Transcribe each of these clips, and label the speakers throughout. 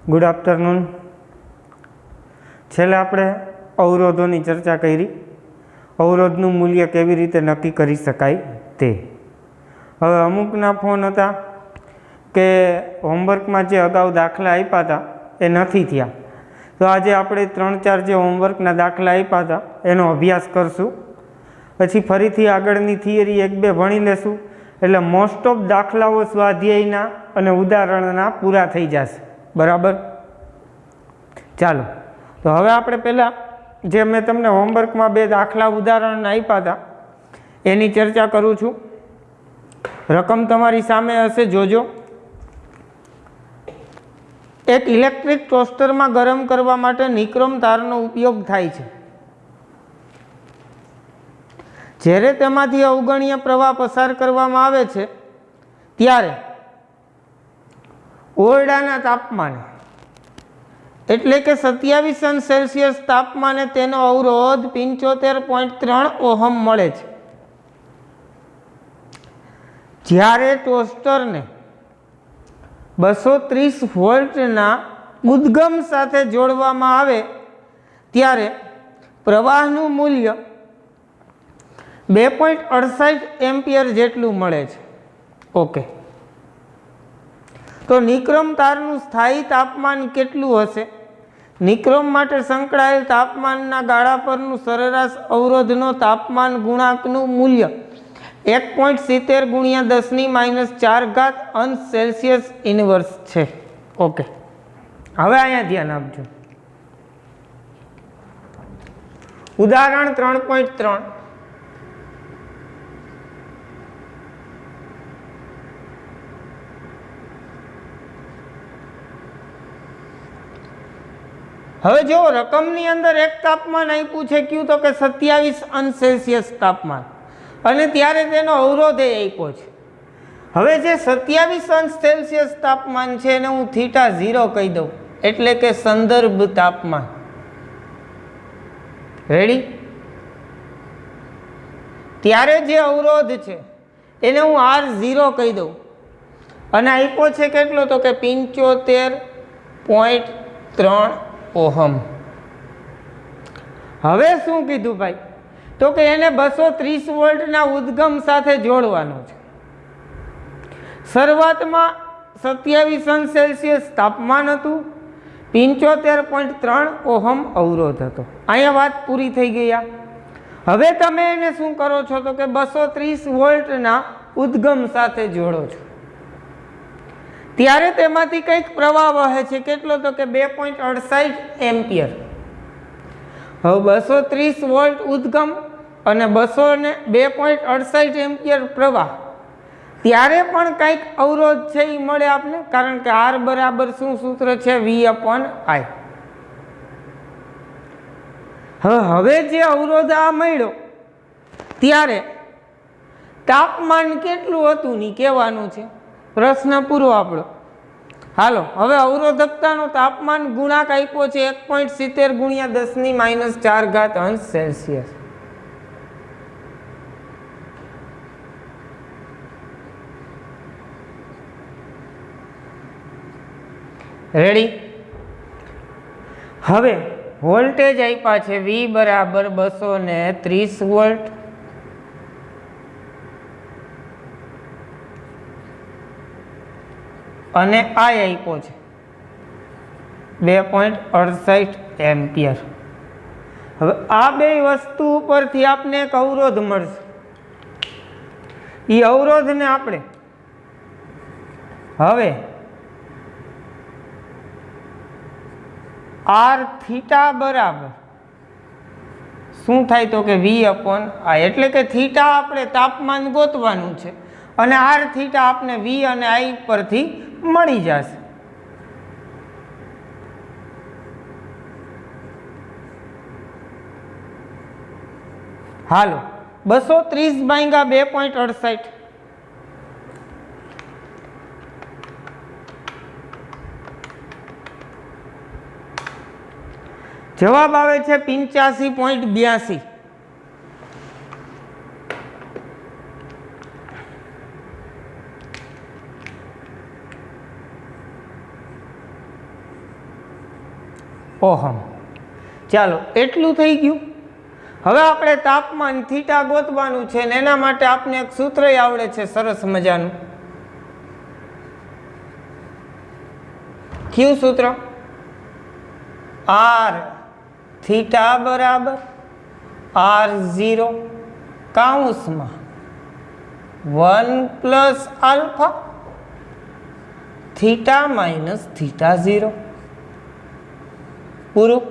Speaker 1: Good afternoon. છેલ્લે આપણે અવરોધોની ચર્ચા કરી. અવરોધનું મૂલ્ય કેવી રીતે નક્કી કરી શકાય તે. હવે અમુકના ફોન હતા કે હોમવર્કમાં જે અગાઉ દાખલા આપ્યા હતા એ નથી થયા, તો આજે આપણે 3-4 જે હોમવર્કના દાખલા આપ્યા હતા એનો અભ્યાસ કરશું. પછી ફરીથી આગળની થિયરી 1-2 ભણી લેશું, એટલે મોસ્ટ ઓફ દાખલાઓ સ્વાધ્યાયના અને ઉદાહરણના પૂરા થઈ જશે. બરાબર? ચાલો, તો હવે આપણે પહેલાં જે મેં તમને હોમવર્કમાં 2 દાખલા ઉદાહરણ આપ્યા હતા એની ચર્ચા કરું છું. રકમ તમારી સામે હશે, જોજો. એક ઇલેક્ટ્રિક ટોસ્ટરમાં ગરમ કરવા માટે નિક્રોમ તારનો ઉપયોગ થાય છે. જ્યારે તેમાંથી અવગણ્ય પ્રવાહ પસાર કરવામાં આવે છે ત્યારે ઓરડાના તાપમાને એટલે કે 27°C તાપમાને તેનો અવરોધ 75.3 ઓહમ મળે છે. જ્યારે ટોસ્ટરને 230 વોલ્ટના ઉદ્ગમ સાથે જોડવામાં આવે ત્યારે પ્રવાહનું મૂલ્ય 2.68 એમ્પિયર જેટલું મળે છે. ઓકે, તો નિક્રોમ તારનું સ્થાયી તાપમાન કેટલું હશે? નિક્રોમ માટે સંકળાયેલ તાપમાનના ગાળા પરનું સરેરાશ અવરોધનો તાપમાન ગુણાંકનું મૂલ્ય 1.70 × 10⁻⁴ અંશ સેલ્સિયસ ઇન્વર્સ છે. ઓકે, હવે અહીંયા ધ્યાન આપજો. ઉદાહરણ 3.3. હવે જો રકમની અંદર એક તાપમાન આપ્યું છે કયું, તો કે 27°C તાપમાન, અને ત્યારે તેનો અવરોધ એ આપ્યો છે. હવે જે 27°C તાપમાન છે એને હું θ0 કહી દઉં, એટલે કે સંદર્ભ તાપમાન. રેડી? ત્યારે જે અવરોધ છે એને હું R0 કહી દઉં, અને આપ્યો છે કેટલો, તો કે 75.3 ઓહમ. હવે શું કીધું ભાઈ, તો કે એને 230 વોલ્ટના ઉદ્ગમ સાથે જોડવાનો છે. શરૂઆતમાં 27°C તાપમાન હતું, 75.3 ઓહમ અવરોધ હતો. અહીંયા વાત પૂરી થઈ ગઈ. હવે તમે એને શું કરો છો, તો કે 230 વોલ્ટના ઉદ્ગમ સાથે જોડો છો, ત્યારે તેમાંથી કંઈક પ્રવાહ વહે છે. કેટલો, તો કે 2.68 એમ્પિયર. હવે 230 વોલ્ટ ઉદ્ગમ અને 2.68 એમ્પિયર પ્રવાહ, ત્યારે પણ કંઈક અવરોધ છે એ મળે આપને, કારણ કે R બરાબર શું સૂત્ર છે? V/I. હવે જે અવરોધ આ મળ્યો ત્યારે તાપમાન કેટલું હતું ની કહેવાનું છે. પ્રશ્ન પૂરો આપણો. હાલો, હવે અવરોધકતાનો તાપમાન ગુણાંક આપ્યો છે 1.70 × 10⁻⁴ અંશ સેલ્સિયસ. રેડી? હવે વોલ્ટેજ આપ્યા છે V બરાબર 230 વોલ્ટ, અને આ આપ્યો છે 2.68 એમ્પિયર. હવે આ બે વસ્તુ ઉપરથી આપને એક અવરોધ મળશે. એ અવરોધને આપણે હવે Rθ બરાબર શું થાય, તો કે V/I, એટલે કે θ આપણે તાપમાન ગોતવાનું છે, અને Rθ આપને V અને I પરથી મળી જશે. હાલો, 230/2.68. જવાબ આવે છે 85.82. ઓહમ। ચાલો એટલું થઈ ગયું। હવે આપણે તાપમાન થીટા ગોતવાનું છે ને એના માટે આપને એક સૂત્ર આવડે છે સરસ મજાનું। કયું સૂત્ર? આર થીટા બરાબર R0 કૌંસમાં 1 plus alpha theta minus theta 0 પૂરું।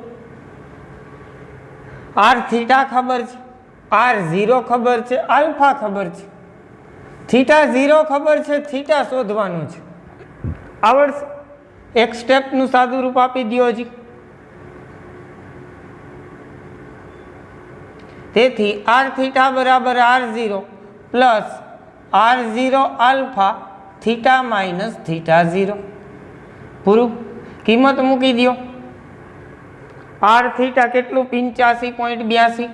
Speaker 1: આર થીટા ખબર છે, R0 ખબર છે, આલ્ફા ખબર છે, થીટા 0 ખબર છે, થીટા શોધવાનું છે। આવડશે? એક સ્ટેપનું સાદું રૂપ આપી દો હજી। તેથી આર થીટા બરાબર R0 plus R0 alpha theta minus theta 0 પૂરું। કિંમત મૂકી દો। આર થીટા કેટલું? 85.82।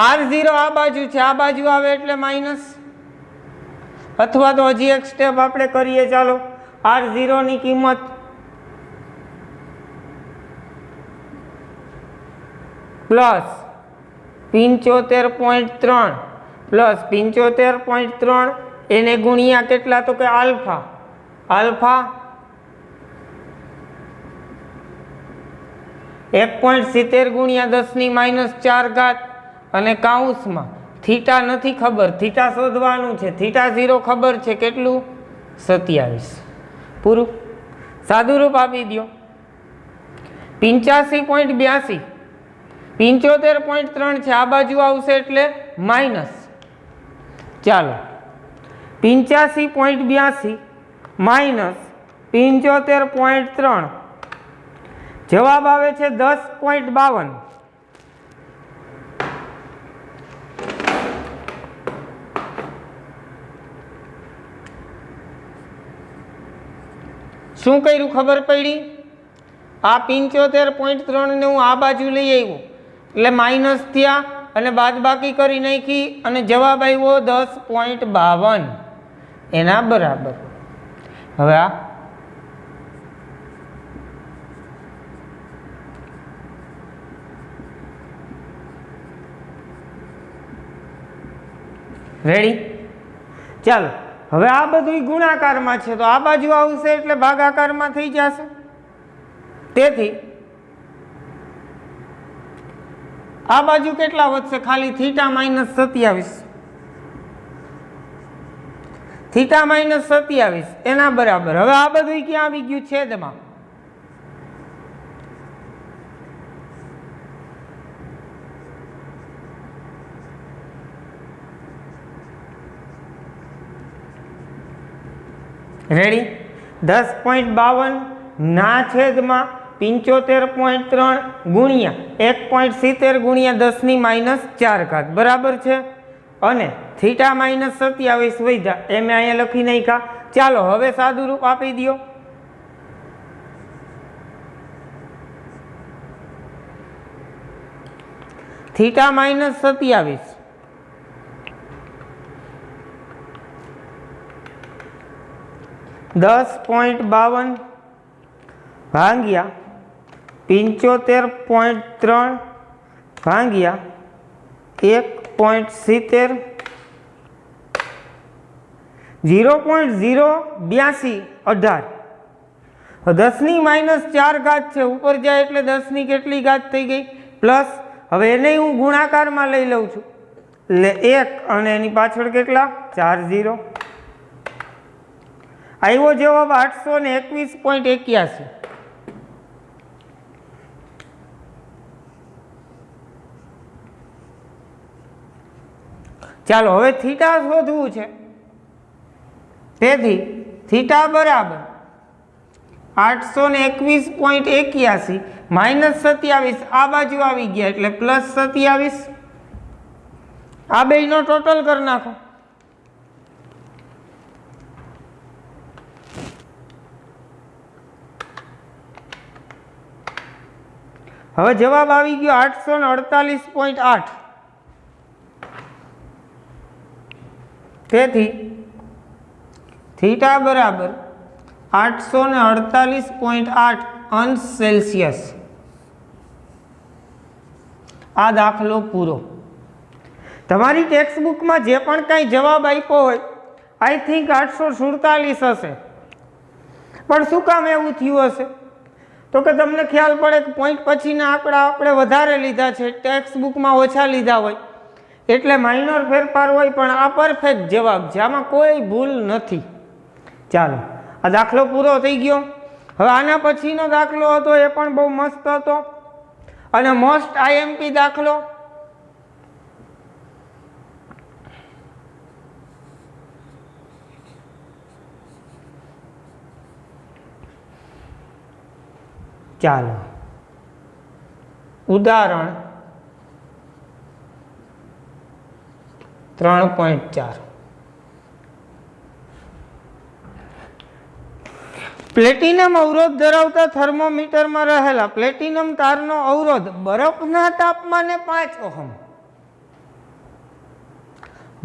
Speaker 1: R0 આ બાજુ છે, આ બાજુ આવે એટલે માઇનસ, અથવા તો હજી એક સ્ટેપ આપણે કરીએ। ચાલો R0 ની કિંમત પ્લસ 75.3 પ્લસ 75.3 એને ગુણ્યા કેટલા? તો કે આલ્ફા, આલ્ફા 1.70 ગુણ્યા 10⁻⁴ અને કૌંસમાં થીટા નથી ખબર, થીટા શોધવાનું છે। થીટા 0 ખબર છે, કેટલું? 27 પૂરું। સાદું રૂપ આપી દો। 85.82 75.3 છે, આ બાજુ આવશે એટલે માઇનસ। ચાલો 85.82 માઇનસ 75.3 જવાબ આવે છે 10.52। શું કર્યું ખબર પડી? આ 75.3 ને હું આ બાજુ લઈ આવ્યો એટલે માઇનસ થયા અને બાદબાકી કરી નાખી અને જવાબ આવ્યો 10.52 એના બરાબર। હવે આ રેડી? ચાલો હવે આ બધું ગુણાકારમાં છે તો આ બાજુ આવશે એટલે ભાગાકારમાં થઈ જશે। તેથી આ બાજુ કેટલા વધશે? ખાલી થીટા માઇનસ 27, થીટા માઇનસ 27 એના બરાબર। હવે આ બધું ક્યાં આવી ગયું? છેદમાં। રેડી? 10.52 ના છેદમાં 75.3 ગુણ્યા 1.70 ગુણ્યા 10⁻⁴ બરાબર છે। અને થીટા માઇનસ 27 વધ્યા એ મેં અહીંયા લખી નાખ્યા। ચાલો હવે સાદું રૂપ આપી દો। થીટા માઇનસ 27 10.52 ભાગ્યા 75.3 ભાગ્યા 1.70 0.082 18 10⁻⁴ છે, ઉપર જાય એટલે 10 ની કેટલી ઘાત થઈ ગઈ? પ્લસ। હવે એને હું ગુણાકારમાં લઈ લઉં છું એટલે 1 અને એની પાછળ કેટલા? 4 0 આવ્યો જવાબ 821.81। ચાલો હવે થીટા શોધવું છે, તેથી થીટા બરાબર 821.81 માઇનસ 27 આ બાજુ આવી ગયા એટલે પ્લસ 27। આ બેયનો ટોટલ કરી નાખો। હવે જવાબ આવી ગયો 848.8। તેથી થીટા બરાબર 848.8 અંશ સેલ્સિયસ। આ દાખલો પૂરો। તમારી ટેક્સ્ટ બુકમાં જે પણ કાંઈ જવાબ આપ્યો હોય આઈ થિંક 847 હશે, પણ શું કામ એવું થયું હશે? તો કે તમને ખ્યાલ પડે કે પોઈન્ટ પછીના આંકડા આપણે વધારે લીધા છે, ટેક્સ્ટ બુકમાં ઓછા લીધા હોય, એટલે માઇનર ફેરફાર હોય, પણ આ પરફેક્ટ જવાબ છે, આમાં કોઈ ભૂલ નથી। ચાલો, આ દાખલો પૂરો થઈ ગયો। હવે આના પછીનો દાખલો હતો એ પણ બહુ મસ્ત હતો અને મોસ્ટ આઈએમપી દાખલો। ચાલો, ઉદાહરણ 3.4 પ્લેટિનમ અવરોધ ધરાવતા થર્મોમીટરમાં રહેલા પ્લેટિનમ તારનો અવરોધ બરફના તાપમાને 5 ઓહમ।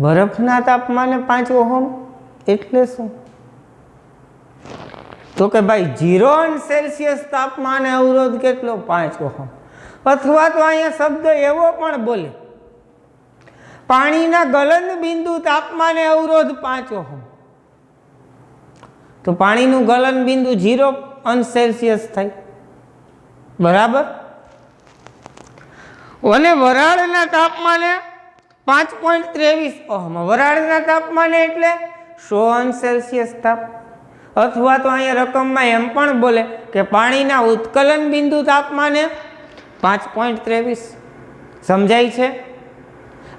Speaker 1: બરફના તાપમાને 5 ઓહમ એટલે શું? તો કે ભાઈ 0 અંશ સેલ્સિયસ તાપમાને અવરોધ કેટલો? 5 ઓહમ। અથવા તો અહીંયા શબ્દ એવો પણ બોલે, પાણીના ગલન બિંદુ તાપમાને અવરોધ 5 ઓહમ। તો પાણીનું ગલન બિંદુ 0 અંશ સેલ્સિયસ થાય, બરાબર? અને વરાળના તાપમાને 5.23 ઓહમ। વરાળના તાપમાને એટલે 100 અંશ સેલ્સિયસ તાપ। અથવા તો અહીંયા રકમમાં એમ પણ બોલે કે પાણીના ઉત્કલન બિંદુ તાપમાને 5.23। સમજાય છે?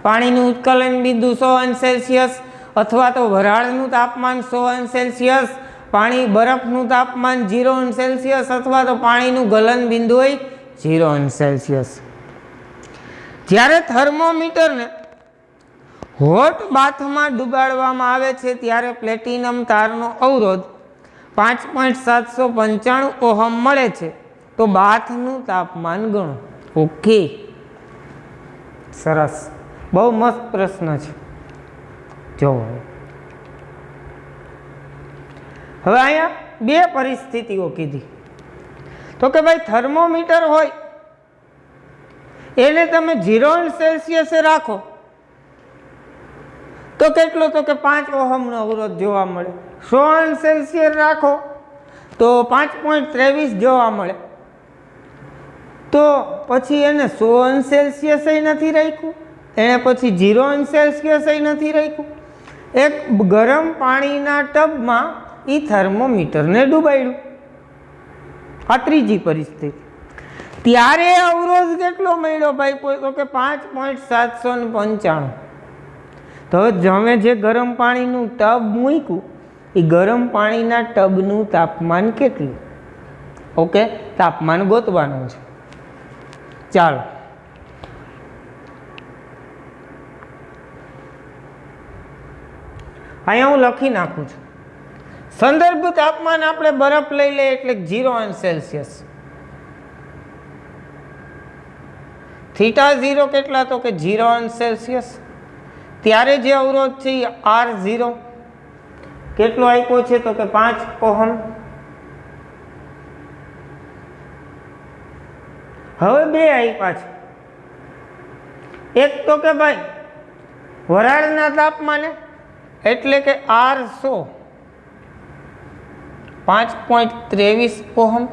Speaker 1: પાણીનું ઉત્કલન બિંદુ 100 અંશ સેલ્સિયસ, અથવા તો વરાળનું તાપમાન 100 અંશ સેલ્સિયસ, પાણી બરફનું તાપમાન 0 અંશ સેલ્સિયસ, અથવા તો પાણીનું ગલન બિંદુ હોય 0 અંશ સેલ્સિયસ। જ્યારે થર્મોમીટરને હોટ બાથમાં ડુબાડવામાં આવે છે ત્યારે પ્લેટિનમ તારનો અવરોધ 5.795 ઓહમ મળે છે। તો બાથનું તાપમાન ગણો। ઓકે, સરસ, બહુ મસ્ત પ્રશ્ન છે। જો હવે અહીંયા બે પરિસ્થિતિઓ કીધી। તો કે ભાઈ થર્મોમીટર હોય એને તમે 0 અંશ સેલ્સિયસે રાખો તો કેટલો? તો કે 5 ઓહમનો અવરોધ જોવા મળે। 100 અંશ સેલ્સિયસ રાખો તો 5.23 જોવા મળે। તો પછી એને 100 અંશ સેલ્સિયસ નથી રાખ્યું, એને પછી 0 અંશ સેલ્સિયસ નથી રાખ્યું, એક ગરમ પાણીના ટબમાં એ થર્મોમીટરને ડૂબાડ્યું। આ ત્રીજી પરિસ્થિતિ। ત્યારે અવરોધ કેટલો મળ્યો ભાઈ? તો કે 5.795। તો હવે જે ગરમ પાણીનું ટબ મૂક્યું એ ગરમ પાણીના ટબનું તાપમાન કેટલું? ઓકે, તાપમાન ગોતવાનું છે। ચાલો, અહીંયા હું લખી નાખું છું। સંદર્ભ તાપમાન આપણે બરફ લઈ લઈએ એટલે 0 અંશ સેલ્સિયસ। θ0 કેટલા? તો કે 0 અંશ સેલ્સિયસ। ત્યારે જે અવરોધ છે એ R0 કેટલો આપ્યો છે? તો કે 5 ઓહમ। હવે બે આપ્યા છે, એક તો કે ભાઈ વરાળના તાપમાને એટલે કે R100 5.23 ઓહમ।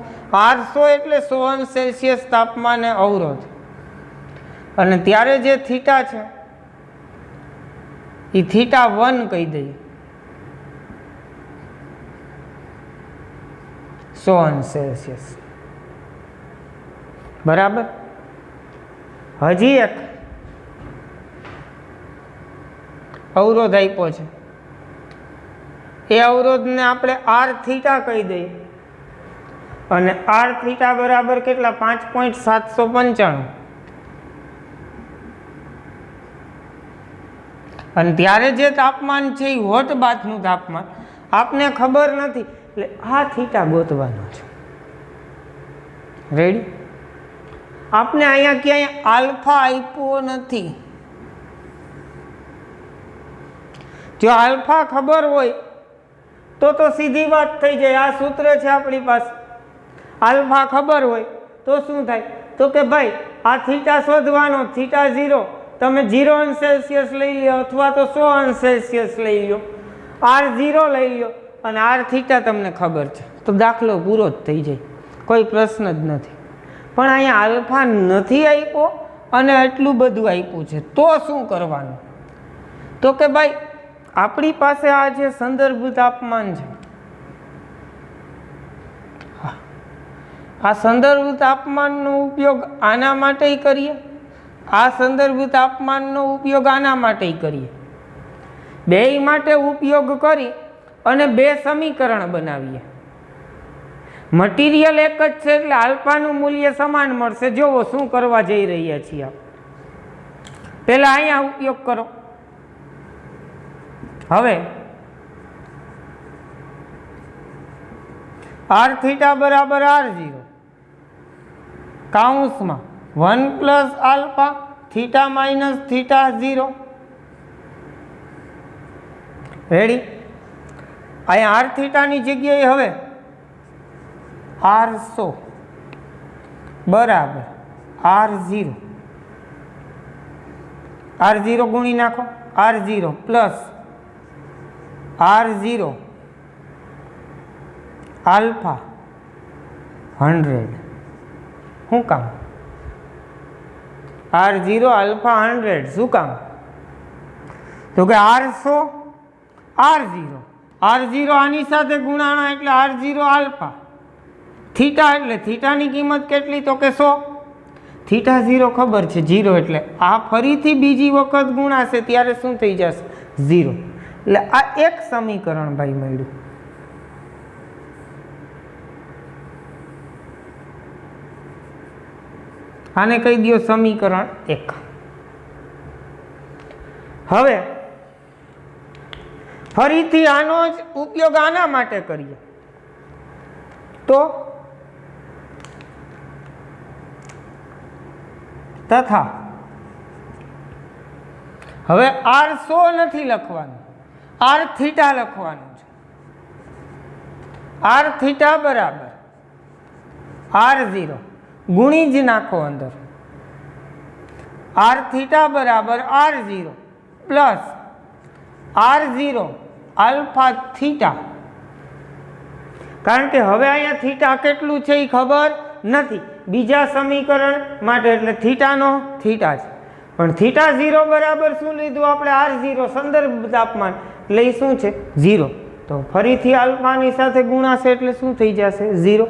Speaker 1: R100 એટલે 100 અંશ સેલ્સિયસ તાપમાને અવરોધ, અને ત્યારે જે થીટા છે એ θ1 કહી દઈએ, 100 અંશ સેલ્સિયસ, બરાબર? હજી એક અવરોધ આપ્યો છે, એ અવરોધને આપણે R થીટા કહી દઈએ, અને R થીટા બરાબર કેટલા? 5.795। અને ત્યારે જે તાપમાન છે એ હોટ બાથનું તાપમાન આપને ખબર નથી, એટલે આ થીટા ગોતવાનો છે। રેડી? આપને અહીંયા ક્યાંય આલ્ફા આપ્યો નથી। જો આલ્ફા ખબર હોય તો સીધી વાત થઈ જાય। આ સૂત્ર છે આપણી પાસે, આલ્ફા ખબર હોય તો શું થાય, તો કે ભાઈ આ થીટા શોધવાનો, થીટા 0 તમે 0°C લઈ લો અથવા તો 100°C લઈ લો, r0 લઈ લો અને r થીટા તમને ખબર છે તો દાખલો પૂરો જ થઈ જાય, કોઈ પ્રશ્ન જ નથી। પણ અહીંયા આલ્ફા નથી આપ્યો અને એટલું બધું આપ્યું છે તો શું કરવાનું, તો કે ભાઈ આપણી પાસે આ જે સંદર્ભ તાપમાન છે, આ સંદર્ભ તાપમાનનો ઉપયોગ આના માટે કરીએ, આ સંદર્ભ તાપમાનનો ઉપયોગ આના માટે કરીએ, બેય માટે ઉપયોગ કરી અને બે સમીકરણ બનાવીએ। મટીરિયલ એક જ છે એટલે આલ્ફાનું મૂલ્ય સમાન મળશે। જોવો શું કરવા જઈ રહ્યા છીએ આપણે, પહેલા અહીંયા ઉપયોગ કરો। હવે r થીટા બરાબર r0 કૌંસમાં 1 plus alpha theta minus theta 0 ready. અહીંયા r થીટાની જગ્યાએ હવે r100 બરાબર r0, r0 ગુણી નાખો, r0 પ્લસ r0 આલ્ફા 100, શું કામ r0 આલ્ફા 100 શું કામ, તો કે r100 r0 આની સાથે ગુણાણા એટલે r0 આલ્ફા, થીટા એટલે થીટાની કિંમત કેટલી, તો કે 100, થીટા 0 ખબર છે 0 એટલે આ ફરીથી બીજી વખત ગુણાશે ત્યારે શું થઈ જશે 0, એટલે આ એક સમીકરણ ભાઈ મળ્યું। આને કહી દો સમીકરણ 1। હવે ફરીથી આનો જ ઉપયોગ આના માટે કરીએ તો તથા હવે r100 નથી લખવાનું, r થીટા લખવાનું છે। r થીટા બરાબર r0 ગુણી જ નાખો અંદર, r થીટા બરાબર r0 plus r0 alpha theta, કારણ કે હવે અહીંયા થીટા કેટલું છે એ ખબર નથી બીજા સમીકરણ માટે, એટલે થીટાનો થીટા છે, પણ થીટા 0 બરાબર શું લીધું આપણે r0 સંદર્ભ તાપમાન, એટલે એ શું છે 0, તો ફરીથી આલ્ફાની સાથે ગુણાશે એટલે શું થઈ જશે 0।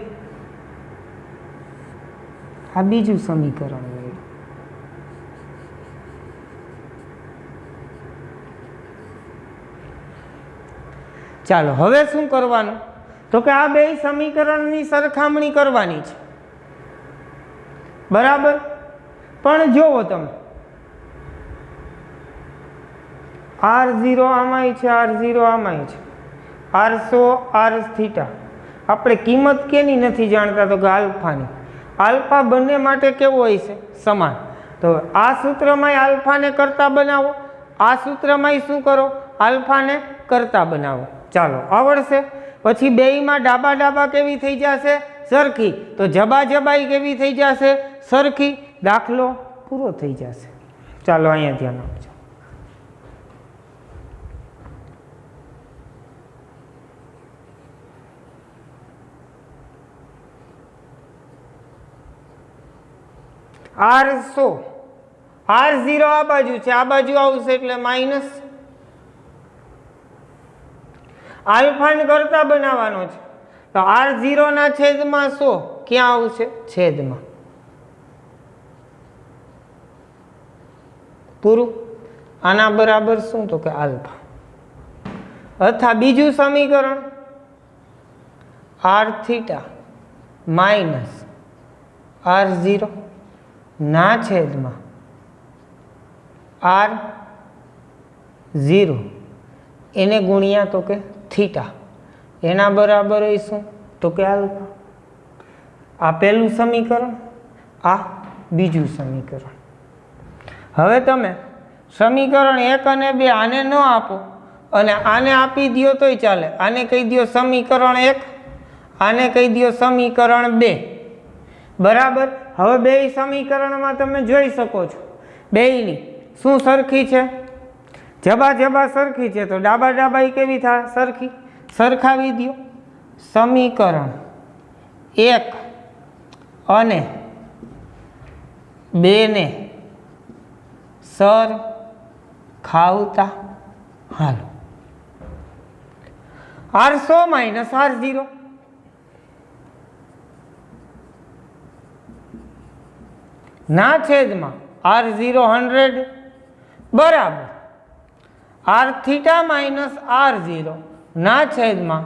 Speaker 1: આ બીજું સમીકરણ મળ્યું। ચાલો હવે શું કરવાનું, તો કે આ બે સમીકરણની સરખામણી કરવાની છે, બરાબર। પણ જોવો તમે r0 આમાંય છે, r0 આમાંય છે, r100 r થીટા, આપણે કિંમત કેની નથી જાણતા, તો કે આલ્ફાની, આલ્ફા બંને માટે કેવો હોય છે સમાન, તો આ સૂત્રમાં આલ્ફાને કરતા બનાવો, આ સૂત્રમાં શું કરો આલ્ફાને કરતા બનાવો। ચાલો આવડશે, પછી બેયમાં ડાબા ડાબા કેવી થઈ જશે સરખી, તો જબા જબાઈ કેવી થઈ જશે સરખી, દાખલો પૂરો થઈ જશે। ચાલો અહીંયા ધ્યાન આપજો। r0 આ બાજુ છે, આ બાજુ આવશે એટલે માઇનસ, આલ્ફાને કરતા બનાવવાનો છે તો r0 ના છેદમાં 100 ક્યાં આવશે છેદમાં, પૂરું। આના બરાબર શું, તો કે આલ્ફા, અથવા બીજું સમીકરણ r થીટા માઇનસ r0 ના છેદમાં r0 એને ગુણ્યા તો કે થીટા, એના બરાબર હોય શું, તો કે આલ્ફા। આ પહેલું સમીકરણ, આ બીજું સમીકરણ। હવે તમે સમીકરણ 1 અને 2 આને ન આપો અને આને આપી દો તોય ચાલે. આને કહી દો સમીકરણ 1, આને કહી દો સમીકરણ 2. બરાબર. હવે બે સમીકરણમાં તમે જોઈ શકો છો બેયની શું સરખી છે, જબા જબા સરખી છે. તો ડાબા ડાબા કેવી થાય? સરખી. સરખાવી દો. સમીકરણ 1 અને 2 ને સરખાવતા હાલો. R100 માઇનસ R0 ના છેદમાં R0 100 બરાબર R થીટા માઇનસ R0 ના છેદમાં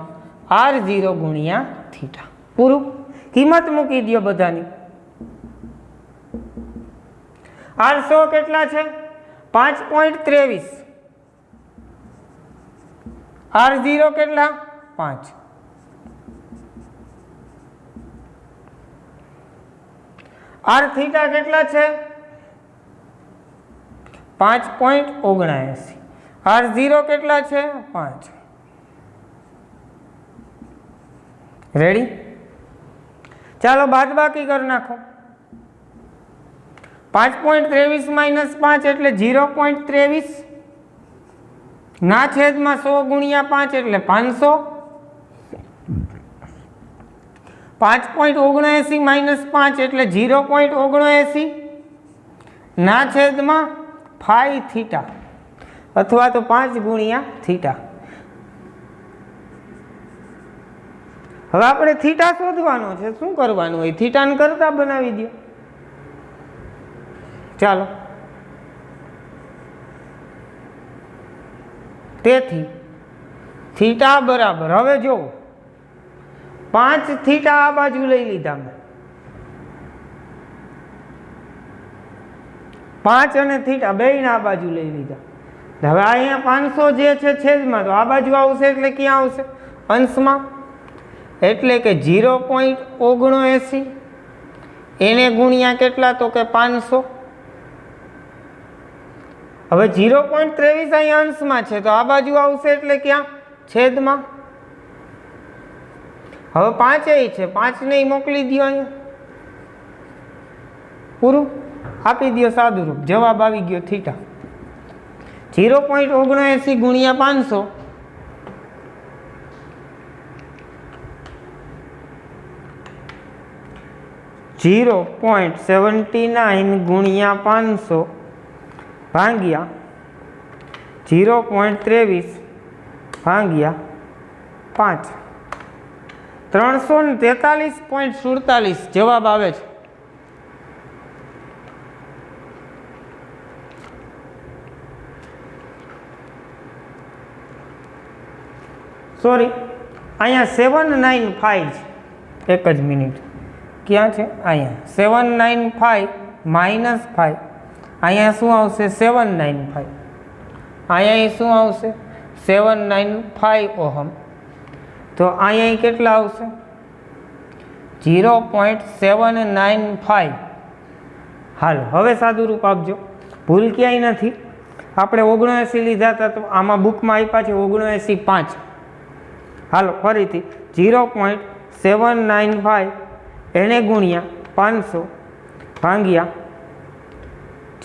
Speaker 1: R0 ગુણ્યા થીટા. પૂરું. કિંમત મૂકી દો બધાની. R100 કેટલા છે? 5.23. R0 કેટલા? 5. R થીટા કેટલા છે? 5.79. R0 કેટલા છે? 5. રેડી? ચાલો બાદબાકી કરી નાખો. 5.23 માઇનસ 5 એટલે 0.23 ના છેદમાં 100 ગુણ્યા 5 એટલે 500. 5.79 માઇનસ 5 એટલે 0.79 ના છેદમાં 5 થીટા અથવા તો 5 ગુણ્યા થીટા. હવે આપણે થીટા શોધવાનો છે. શું કરવાનું હોય? થીટાને કરતા બનાવી દો. ચાલો. તેથી થીટા બરાબર, હવે જુઓ 5 થીટા આ બાજુ લઈ લીધા મેં. 5 અને થીટા બેયને આ બાજુ લઈ લીધા. હવે અહીંયા 500 જે છે છેદમાં, તો આ બાજુ આવશે એટલે ક્યાં આવશે? અંશમાં. એટલે કે 0.79 એને ગુણ્યા કેટલા? તો કે 500. હવે 0.23 અહીંયા અંશમાં છે, તો આ બાજુ આવશે એટલે ક્યાં? છેદમાં. હવે 5 છે, 5 ને મોકલી દો અહીંયા. પૂરું. આપી દો સાદું રૂપ. જવાબ આવી ગયો થીટા. 0.79 ગુણ્યા 500 0.79 ગુણ્યા 500 ભાગ્યા 0.23 ભાગ્યા 5 343.47 જવાબ આવે છે. સોરી, અહીંયા 795 છે. એક જ મિનિટ. ક્યાં છે? અહીંયા 795 માઇનસ 5. અહીંયા શું આવશે? 795. અહીંયા શું આવશે? 795 ઓહમ. તો અહીંયા કેટલા આવશે? 0.795. હાલો હવે સાદું રૂપ આપજો. ભૂલ ક્યાંય નથી. આપણે 79 લીધા હતા, તો આમાં બુકમાં આપ્યા છે 79.5. હાલો ફરીથી 0.795 એને ગુણ્યા 500 ભાગ્યા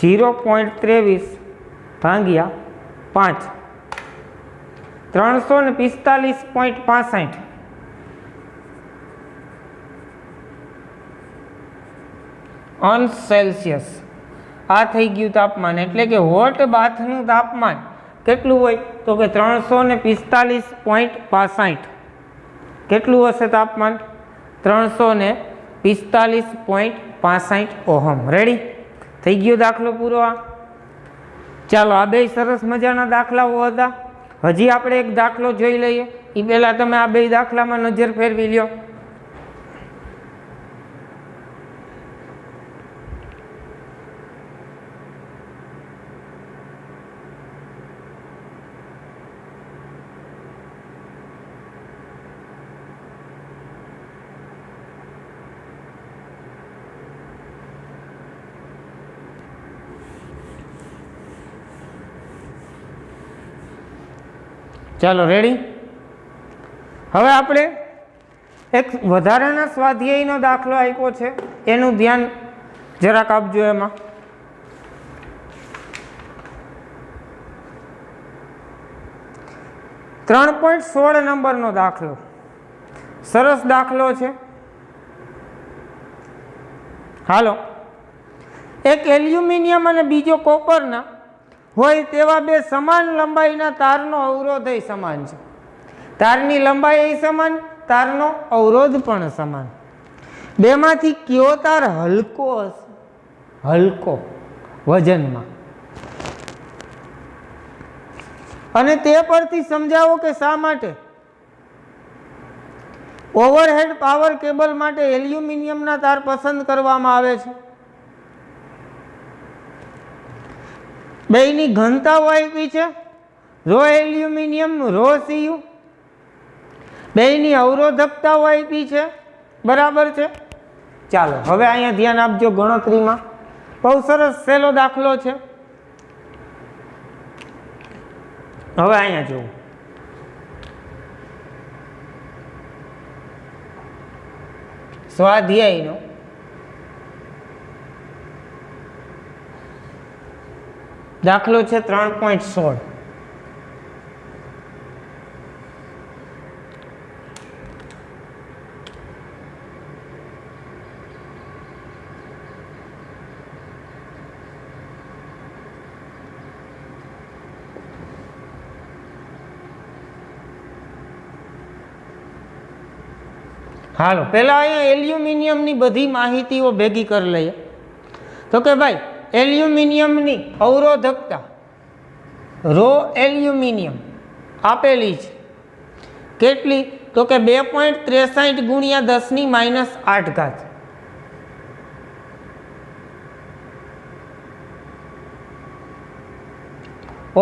Speaker 1: 0.23 ભાગ્યા 5 345.65 અંશ સેલ્સિયસ. આ થઈ ગયું તાપમાન. એટલે કે હોટ બાથનું તાપમાન કેટલું હોય? તો કે 345.65. કેટલું હશે તાપમાન? 345.65 ઓહમ. રેડી? થઈ ગયો દાખલો પૂરો. આ ચાલો, આ બે સરસ મજાના દાખલાઓ હતા. હજી આપણે એક દાખલો જોઈ લઈએ. એ પહેલાં તમે આ બે દાખલામાં નજર ફેરવી લ્યો. ચાલો રેડી. હવે આપણે એક વધારાના સ્વાધ્યાયનો દાખલો આપ્યો છે, એનું ધ્યાન જરાક આપજો. એમાં 3.16 નંબરનો દાખલો, સરસ દાખલો છે. હાલો, એક એલ્યુમિનિયમ અને બીજો કોપરના હોય તેવા બે સમાન લંબાઈના તારનો અવરોધ સમાન છે. તારની લંબાઈ સમાન, તારનો અવરોધ પણ સમાન. બેમાંથી કયો તાર હલકો હશે? હલકો વજનમાં. અને તે પરથી સમજાવો કે શા માટે ઓવરહેડ પાવર કેબલ માટે એલ્યુમિનિયમના તાર પસંદ કરવામાં આવે છે. બેયની ઘનતાઓ આપી છે, રો એલ્યુમિનિયમ, રો સીયુ. બેયની અવરોધકતાઓ આપી છે, બરાબર છે. ચાલો હવે અહીંયા ધ્યાન આપજો ગણતરીમાં. બહુ સરસ સહેલો દાખલો છે. હવે અહીંયા જોવું, સ્વાધ્યાયનો દાખલો છે 3.16. હાલો પહેલાં અહીંયા એલ્યુમિનિયમની બધી માહિતીઓ ભેગી કરી લઈએ. તો કે ભાઈ એલ્યુમિનિયમની અવરોધકતા રો એલ્યુમિનિયમ આપેલી છે. કેટલી? તો કે 2.63 ગુણ્યા 10⁻⁸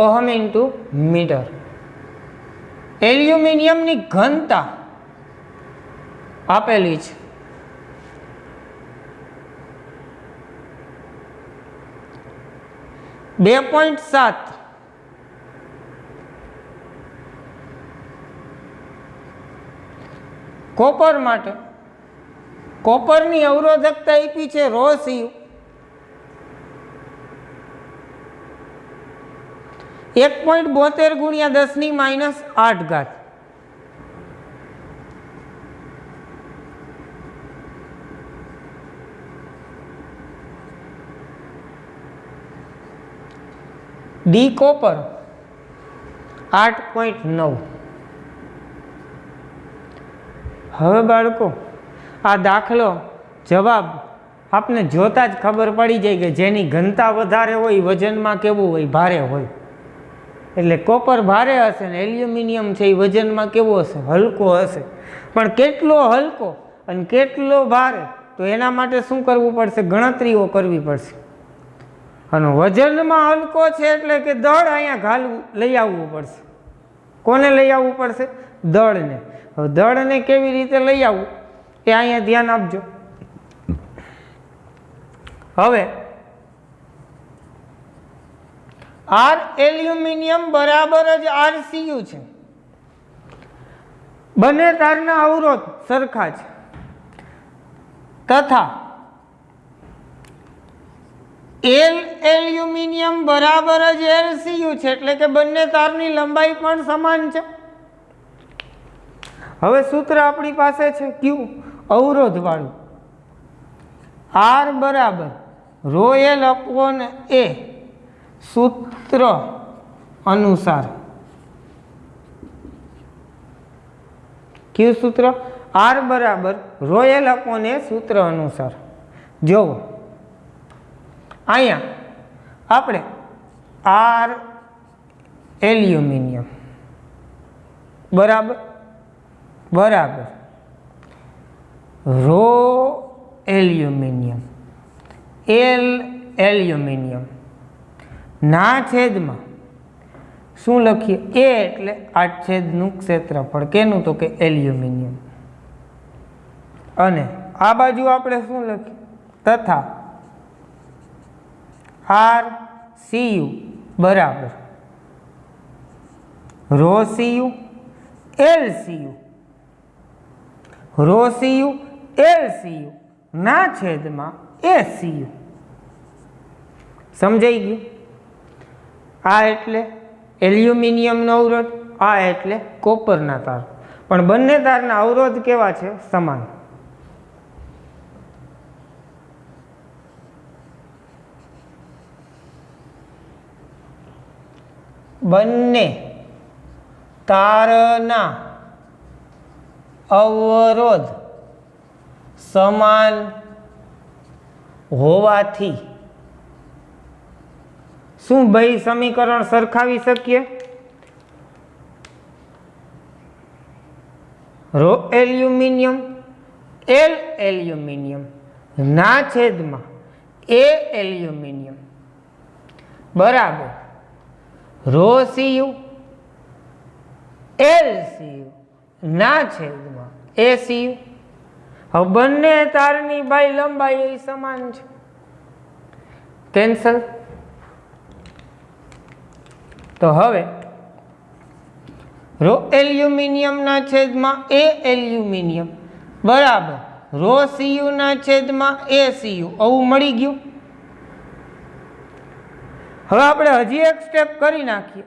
Speaker 1: ઓહમ ઇન્ટુ મીટર. એલ્યુમિનિયમની ઘનતા આપેલી છે 2.7. કોપર માટે કોપરની અવરોધકતા આપી છે રો સીયુ 1.72 ગુણ્યા 10⁻⁸. D copper 8.9. હવે બાળકો આ દાખલો જવાબ આપને જોતા જ ખબર પડી જાય કે જેની ઘનતા વધારે હોય વજનમાં કેવું હોય? ભારે હોય. એટલે કોપર ભારે હશે ને એલ્યુમિનિયમ છે એ વજનમાં કેવો હશે? હલકો હશે. પણ કેટલો હલકો અને કેટલો ભારે, તો એના માટે શું કરવું પડશે? ગણતરીઓ કરવી પડશે. અને વજનમાં હલકો છે એટલે કે દળ અહીંયા લઈ આવવું પડશે. કોને લઈ આવવું પડશે? દળને. હવે દળને કેવી રીતે લઈ આવવું એ અહીંયા ધ્યાન આપજો. હવે આર એલ્યુમિનિયમ બરાબર જ RCU છે. બંને તારના અવરોધ સરખા છે તથા એલ એલ્યુમિનિયમ બરાબર જ LCU છે, એટલે કે બંને તારની લંબાઈ પણ સમાન છે. હવે સૂત્ર આપણી પાસે છે ક્યુ અવરોધ વાળું. આર બરાબર રો એલ અપોન એ સૂત્ર અનુસાર. ક્યુ સૂત્ર? આર બરાબર રો એલ અપોન એ સૂત્ર અનુસાર. જોવો અહીંયા આપણે આર એલ્યુમિનિયમ બરાબર રો એલ્યુમિનિયમ એલ એલ્યુમિનિયમ ના છેદમાં શું લખીએ? એ એટલે આ છેદનું ક્ષેત્રફળ. કેનું? તો કે એલ્યુમિનિયમ. અને આ બાજુ આપણે શું લખીએ? તથા RCU બરાબર rho CU L CU, rho CU L CU ના છેદમાં એ સીયુ. સમજાઈ ગયું? આ એટલે એલ્યુમિનિયમનો અવરોધ, આ એટલે કોપરના તાર, પણ બંને તારના અવરોધ કેવા છે? સમાન. બંને તારના અવરોધ સમાન હોવાથી શું ભાઈ સમીકરણ સરખાવી શકીએ? રો એલ્યુમિનિયમ એલ એલ્યુમિનિયમ ના છેદમાં એ એલ્યુમિનિયમ બરાબર રો સીયુ એલ સીયુ ના છેદમાં એ સીયુ. હવે બંને તારની ભાઈ લંબાઈ એ સમાન છે, કેન્સલ. તો હવે રો એલ્યુમિનિયમ ના છેદમાં એ એલ્યુમિનિયમ બરાબર રો સીયુ ના છેદમાં એ સીયુ, આવું મળી ગયું. હવે આપણે હજી એક સ્ટેપ કરી નાખીએ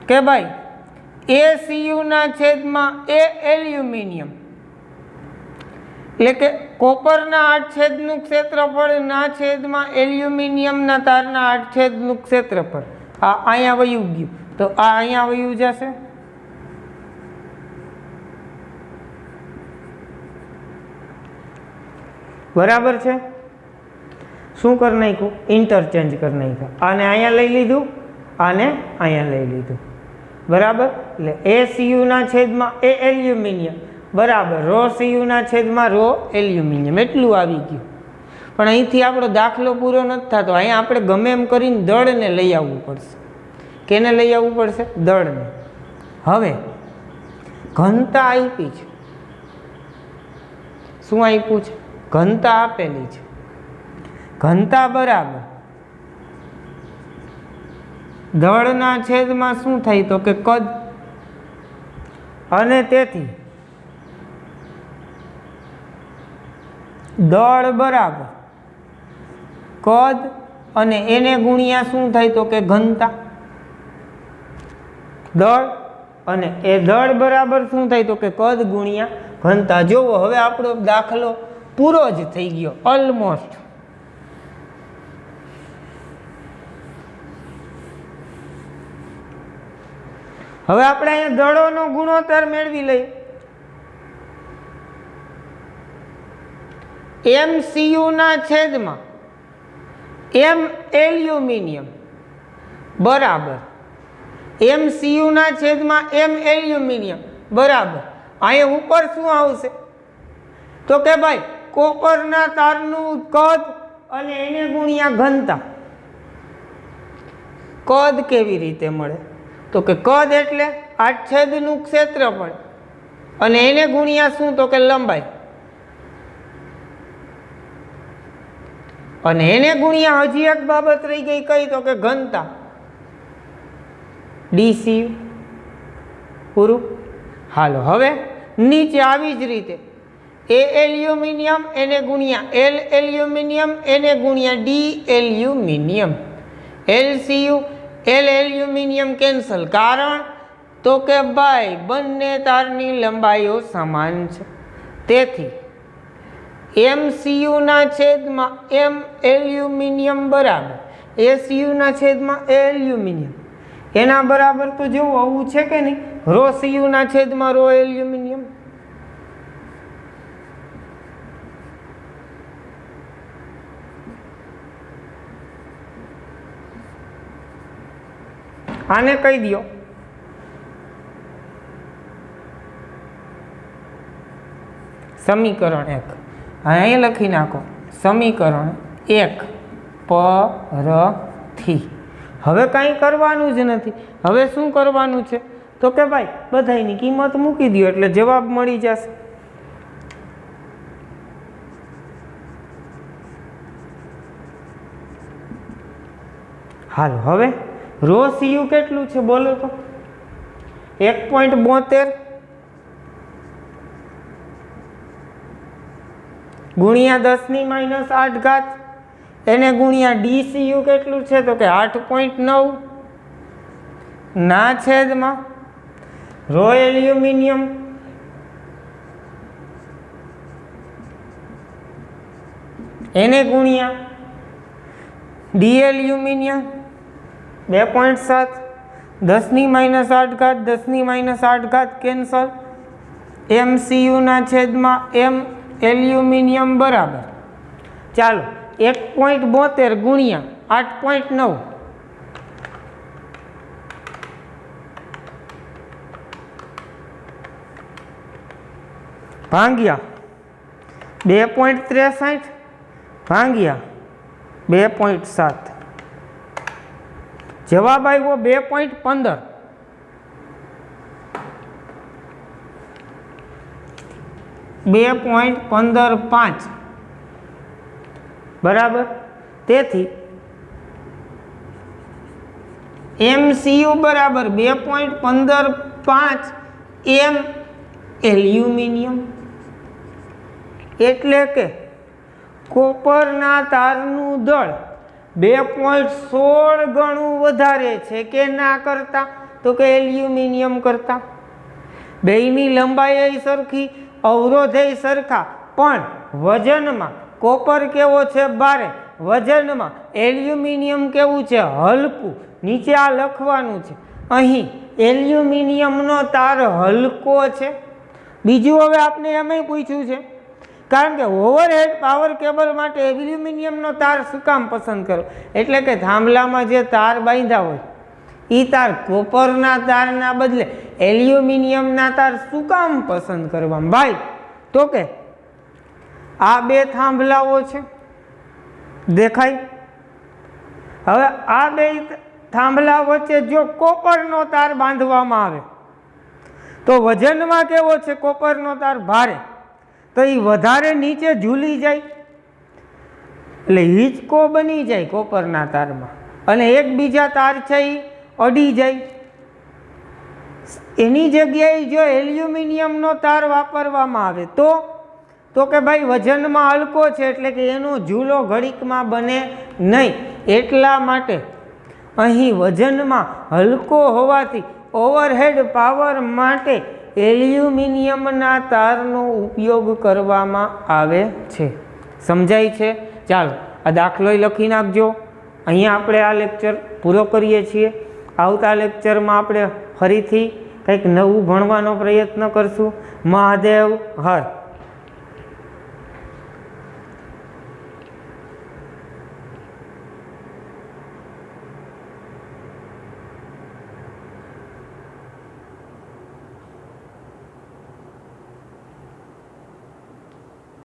Speaker 1: કે ભાઈ એ સીયુ ના છેદમાં એ એલ્યુમિનિયમ એટલે કે કોપરના આડછેદનું ક્ષેત્રફળ ના છેદમાં એલ્યુમિનિયમના તારના આડછેદનું ક્ષેત્રફળ. આ અહીંયા વયું ગયું તો આ અહીંયા વયું જશે. બરાબર છે? શું કરી નાખ્યું? ઇન્ટરચેન્જ કરી નાખ્યું. આને અહીંયા લઈ લીધું, આને અહીંયા લઈ લીધું. બરાબર? એટલે એ સીયુના છેદમાં એ એલ્યુમિનિયમ બરાબર રો સીયુના છેદમાં રો એલ્યુમિનિયમ એટલું આવી ગયું. પણ અહીંથી આપણો દાખલો પૂરો નથી થતો. અહીંયા આપણે ગમે એમ કરીને દળને લઈ આવવું પડશે. કેને લઈ આવવું પડશે? દળને. હવે ઘનતા આપી છે. શું આપ્યું છે? ઘનતા આપેલી છે. ઘનતા બરાબર દળના છેદમાં શું થાય તો કે કદ, અને તેથી દળ બરાબર કદ અને એને ગુણ્યા શું થાય તો કે ઘનતા. દળ અને એ દળ બરાબર શું થાય તો કે કદ ગુણ્યા ઘનતા. જોવો હવે આપણો દાખલો પૂરો જ થઈ ગયો ઓલમોસ્ટ. હવે આપણે અહીંયા દળોનો ગુણોત્તર મેળવી લઈએ. એમ સીયુ ના છેદમાં એમ એલ્યુમિનિયમ બરાબર એમ સીયુ ના છેદમાં એમ એલ્યુમિનિયમ બરાબર અહીંયા ઉપર શું આવશે તો કે ભાઈ કોપરના તારનું કદ અને એને ગુણ્યા ઘનતા. કદ કેવી રીતે મળે તો કે કદ એટલે આડછેદનું ક્ષેત્રફળ અને એને ગુણ્યા શું તો કે લંબાઈ, અને એને ગુણ્યા હજી એક બાબત રહી ગઈ કઈ તો કે ઘનતા. ડીસી પૂરું. હાલો હવે નીચે આવી જ રીતે એ એલ્યુમિનિયમ એને ગુણ્યા એલ એલ્યુમિનિયમ એને ગુણ્યા ડી એલ્યુમિનિયમ. એલસીયુ એલ એલ્યુમિનિયમ કેન્સલ. કારણ તો કે ભાઈ બંને તારની લંબાઈઓ સમાન છે. તેથી એમસીયુ ના છેદમાં એમ એલ્યુમિનિયમ બરાબર એસીયુ ના છેદમાં એલ્યુમિનિયમ એના બરાબર તો જેવું આવું છે કે નહીં રો સીયુ ના છેદમાં રો એલ્યુમિનિયમ. આને કહી દો સમીકરણ 1. અહીં લખી નાખો સમીકરણ 1 પરથી. હવે કાંઈ કરવાનું જ નથી. હવે શું કરવાનું છે તો કે ભાઈ બધાની કિંમત મૂકી દો એટલે જવાબ મળી જશે. હાલો હવે રો સીયુ કેટલું છે બોલો તો? 1.72 ગુણ્યા 10⁻8 એને ગુણ્યા DCU કેટલું છે તો કે 8.9 ના છેદમાં રો એલ્યુમિનિયમ એને ગુણ્યા ડી એલ્યુમિનિયમ 2.7 10⁻8 10⁻8 કેન્સલ MCU ના છેદમાં M એલ્યુમિનિયમ બરાબર ચાલો 1.72 ગુણ્યા 8.9 ભાગ્યા 2.63 ભાગ્યા 2.7 જવાબ આવ્યો 2.15 2.155 બરાબર તેથી MCU બરાબર 2.155 M એલ્યુમિનિયમ એટલે કે કોપરના તારનું દળ 2.16 ગણું વધારે છે કે ના કરતા તો કે એલ્યુમિનિયમ કરતા બેયની લંબાઈ સરખી અવરોધે સરખા પણ વજનમાં કોપર કેવો છે ભારે વજનમાં એલ્યુમિનિયમ કેવું છે હલકું નીચે આ લખવાનું છે અહીં એલ્યુમિનિયમનો તાર હલકો છે બીજું હવે આપણે એમય પૂછ્યું છે કારણ કે ઓવરહેડ પાવર કેબલ માટે એલ્યુમિનિયમનો તાર શું કામ પસંદ કરો એટલે કે થાંભલામાં જે તાર બાંધ્યા હોય એ તાર કોપરના તારના બદલે એલ્યુમિનિયમના તાર શું કામ પસંદ કરવા ભાઈ તો કે આ બે થાંભલાઓ છે દેખાય હવે આ બે થાંભલા વચ્ચે જો કોપરનો તાર બાંધવામાં આવે તો વજનમાં કેવો છે કોપરનો તાર ભારે તો એ વધારે નીચે ઝૂલી જાય એટલે હિંચકો બની જાય કોપરના તારમાં અને એકબીજા તાર છે એ અડી જાય એની જગ્યાએ જો એલ્યુમિનિયમનો તાર વાપરવામાં આવે તો કે ભાઈ વજનમાં હલકો છે એટલે કે એનો ઝૂલો ઘડીકમાં બને નહીં એટલા માટે અહીં વજનમાં હલકો હોવાથી ઓવરહેડ પાવર માટે એલ્યુમિનિયમના તારનો ઉપયોગ કરવામાં આવે છે સમજાય છે ચાલો આ દાખલો લખી નાખજો અહીંયા આપણે આ લેક્ચર પૂરો કરીએ છીએ આવતા લેક્ચરમાં આપણે ફરીથી કંઈક નવું ભણવાનો પ્રયત્ન કરશું મહાદેવ હર